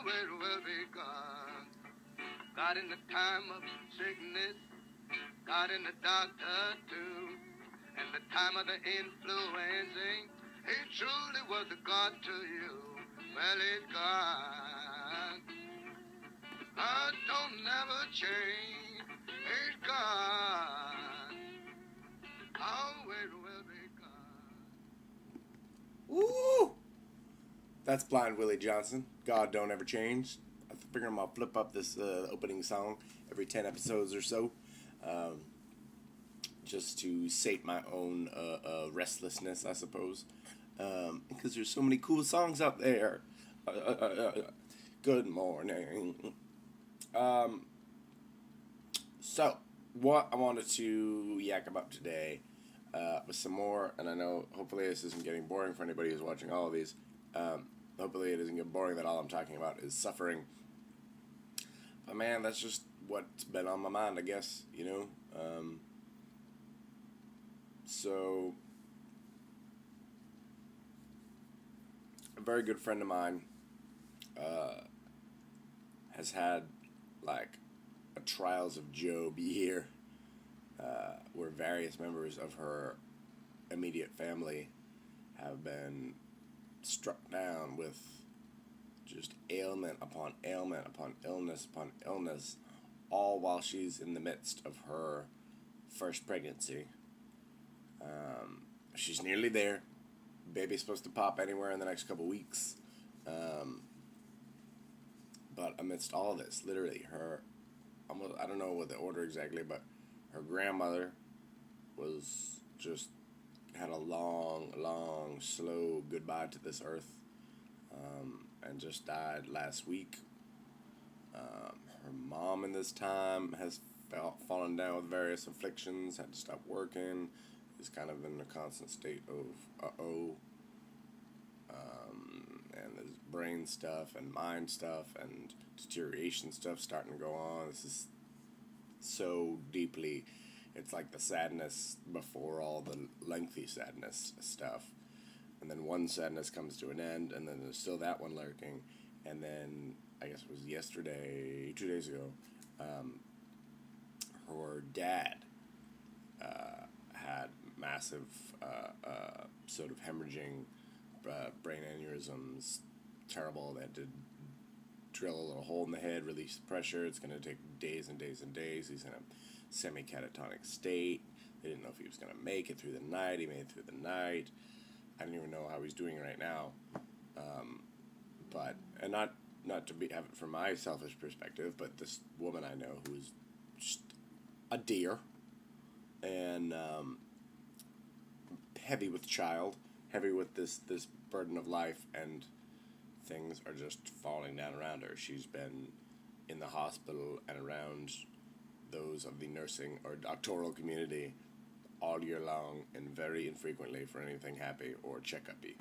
it will be gone. God in the time of sickness, God in the doctor too, and the time of the influencing, he truly was a God to you. Well, he's gone. God don't never change. He's gone. Oh, it will be gone. Woo! That's Blind Willie Johnson. God don't ever change. I figure I'm gonna flip up this opening song every 10 episodes or so, just to sate my own restlessness, I suppose. Because there's so many cool songs out there. Good morning. So, what I wanted to yak about today was some more, and I know hopefully this isn't getting boring for anybody who's watching all of these. Hopefully it doesn't get boring that all I'm talking about is suffering. But man, that's just what's been on my mind, I guess, you know? So, a very good friend of mine has had, like, a Trials of Job year where various members of her immediate family have been struck down with just ailment upon ailment upon illness, all while she's in the midst of her first pregnancy. She's nearly there. Baby's supposed to pop anywhere in the next couple weeks. But amidst all of this, literally, her, almost, I don't know what the order exactly, but her grandmother was just, had a long, slow goodbye to this earth, and just died last week. Her mom in this time has fallen down with various afflictions, had to stop working, is kind of in a constant state of and there's brain stuff and mind stuff and deterioration stuff starting to go on. This is so deeply, it's like the sadness before all the lengthy sadness stuff. And then one sadness comes to an end, and then there's still that one lurking. And then, I guess it was yesterday, 2 days ago, her dad had massive sort of hemorrhaging brain aneurysms, terrible. They had to drill a little hole in the head, release the pressure. It's going to take days and days and days. He's in a semi-catatonic state. They didn't know if he was going to make it through the night. He made it through the night. I don't even know how he's doing right now. But, and not to have it from my selfish perspective, but this woman I know who is just a dear and heavy with child, heavy with this burden of life, and things are just falling down around her. She's been in the hospital and around those of the nursing or doctoral community all year long, and very infrequently for anything happy or check-up-y.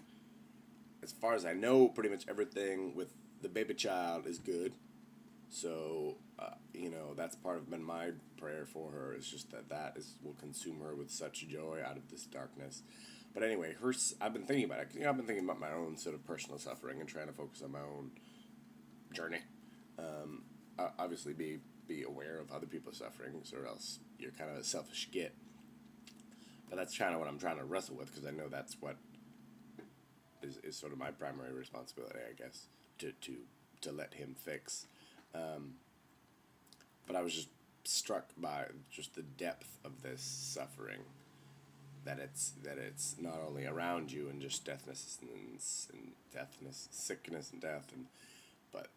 As far as I know, pretty much everything with the baby child is good. So, that's part of been my prayer for her, is just that will consume her with such joy out of this darkness. But anyway, I've been thinking about it. I've been thinking about my own sort of personal suffering and trying to focus on my own journey. Obviously, be aware of other people's sufferings, or else you're kind of a selfish git. But that's kind of what I'm trying to wrestle with, because I know that's what is sort of my primary responsibility, I guess, to let him fix. But I was just struck by just the depth of this suffering, that it's not only around you and just sickness and death, but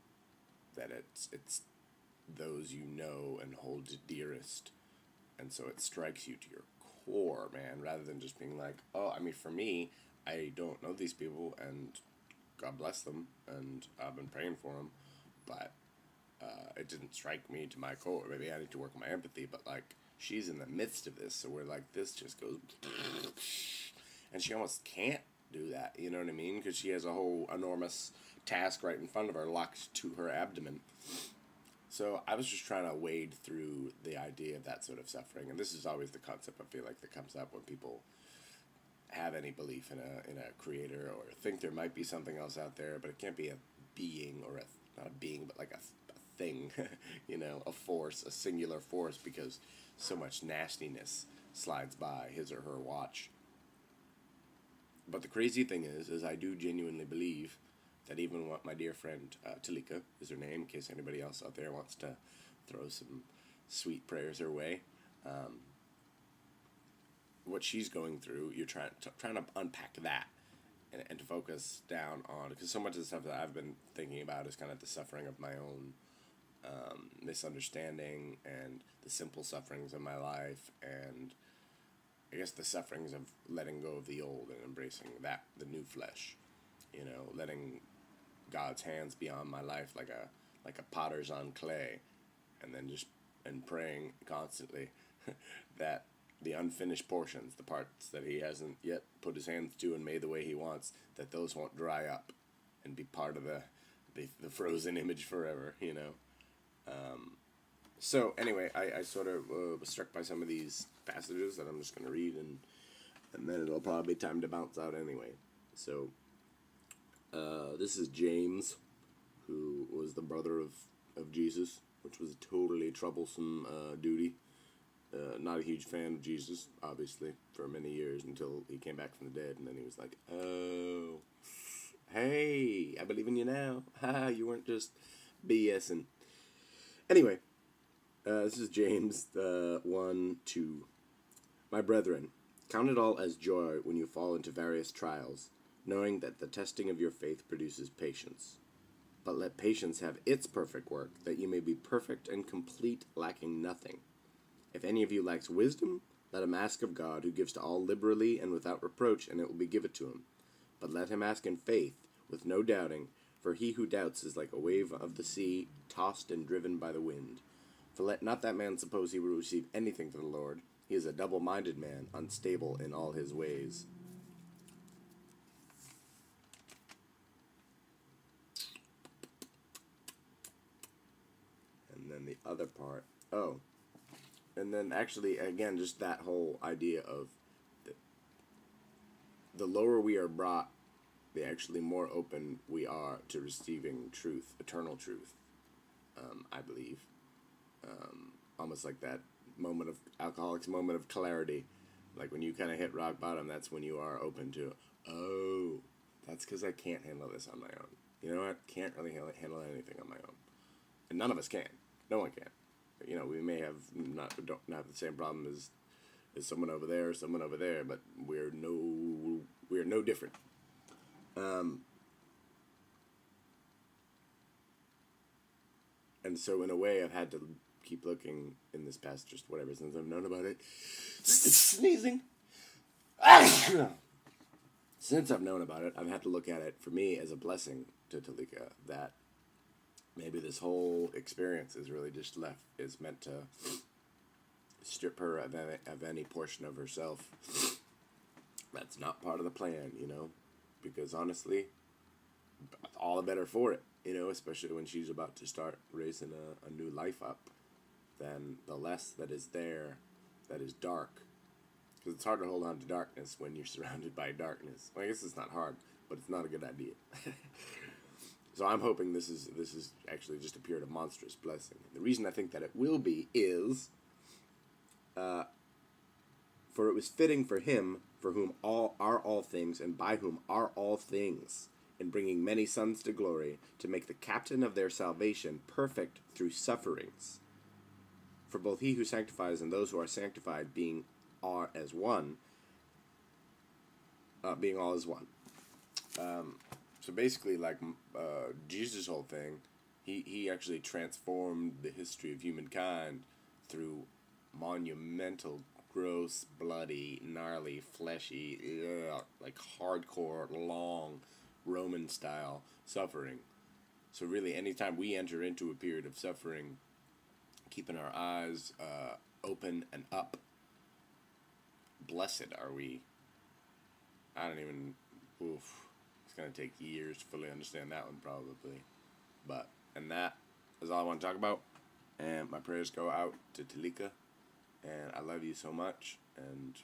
that it's those you know and hold dearest, and so it strikes you to your core, man, rather than just being like, oh, I mean, for me, I don't know these people, and God bless them, and I've been praying for them, but it didn't strike me to my core. Maybe I need to work on my empathy, but, like, she's in the midst of this, so we're like, this just goes, and she almost can't do that, you know what I mean? Because she has a whole enormous task right in front of her, locked to her abdomen. So I was just trying to wade through the idea of that sort of suffering, and this is always the concept I feel like that comes up when people have any belief in a creator, or think there might be something else out there, but it can't be a being or not a being, but like a thing, a force, a singular force, because so much nastiness slides by his or her watch. But the crazy thing is I do genuinely believe that even what my dear friend Talika is her name, in case anybody else out there wants to throw some sweet prayers her way, what she's going through, you're trying to unpack that and to focus down on, because so much of the stuff that I've been thinking about is kind of the suffering of my own misunderstanding and the simple sufferings of my life, and I guess the sufferings of letting go of the old and embracing the new flesh, letting God's hands be on my life like a potter's on clay, and then and praying constantly that the unfinished portions, the parts that he hasn't yet put his hands to and made the way he wants, that those won't dry up and be part of the frozen image forever, So anyway, I sort of was struck by some of these passages that I'm just going to read, and then it'll probably be time to bounce out anyway. So this is James, who was the brother of Jesus, which was a totally troublesome duty. Not a huge fan of Jesus, obviously, for many years until he came back from the dead, and then he was like, oh, hey, I believe in you now. Ha, you weren't just BSing. Anyway, this is James 1:2. My brethren, count it all as joy when you fall into various trials, knowing that the testing of your faith produces patience. But let patience have its perfect work, that you may be perfect and complete, lacking nothing. If any of you lacks wisdom, let him ask of God, who gives to all liberally and without reproach, and it will be given to him. But let him ask in faith, with no doubting, for he who doubts is like a wave of the sea, tossed and driven by the wind. For let not that man suppose he will receive anything from the Lord. He is a double-minded man, unstable in all his ways. And then the other part. Oh. And then actually, again, just that whole idea of the lower we are brought, the actually more open we are to receiving truth, eternal truth, I believe. Almost like that alcoholic's moment of clarity. Like when you kind of hit rock bottom, that's when you are open to, oh, that's because I can't handle this on my own. You know what? Can't really handle anything on my own. And none of us can. No one can. We may have don't have the same problem as someone over there or someone over there, but we're no different. And so in a way, I've had to keep looking in this past just whatever since I've known about it. Sneezing. Since I've known about it, I've had to look at it for me as a blessing to Talika, that maybe this whole experience is really just is meant to strip her of any portion of herself that's not part of the plan, because honestly, all the better for it, especially when she's about to start raising a new life up, then the less that is there that is dark, because it's hard to hold on to darkness when you're surrounded by darkness. Well, I guess it's not hard, but it's not a good idea. So I'm hoping this is actually just a period of monstrous blessing. The reason I think that it will be is, for it was fitting for him, for whom all are all things, and by whom are all things, in bringing many sons to glory, to make the captain of their salvation perfect through sufferings. For both he who sanctifies and those who are sanctified being all as one. So basically, like Jesus' whole thing, he actually transformed the history of humankind through monumental, gross, bloody, gnarly, fleshy, like hardcore, long, Roman-style suffering. So really, anytime we enter into a period of suffering, keeping our eyes open and up, blessed are we. It's going to take years to fully understand that one, probably. And that is all I want to talk about. And my prayers go out to Talika. And I love you so much. And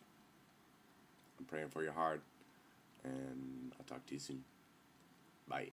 I'm praying for your heart. And I'll talk to you soon. Bye.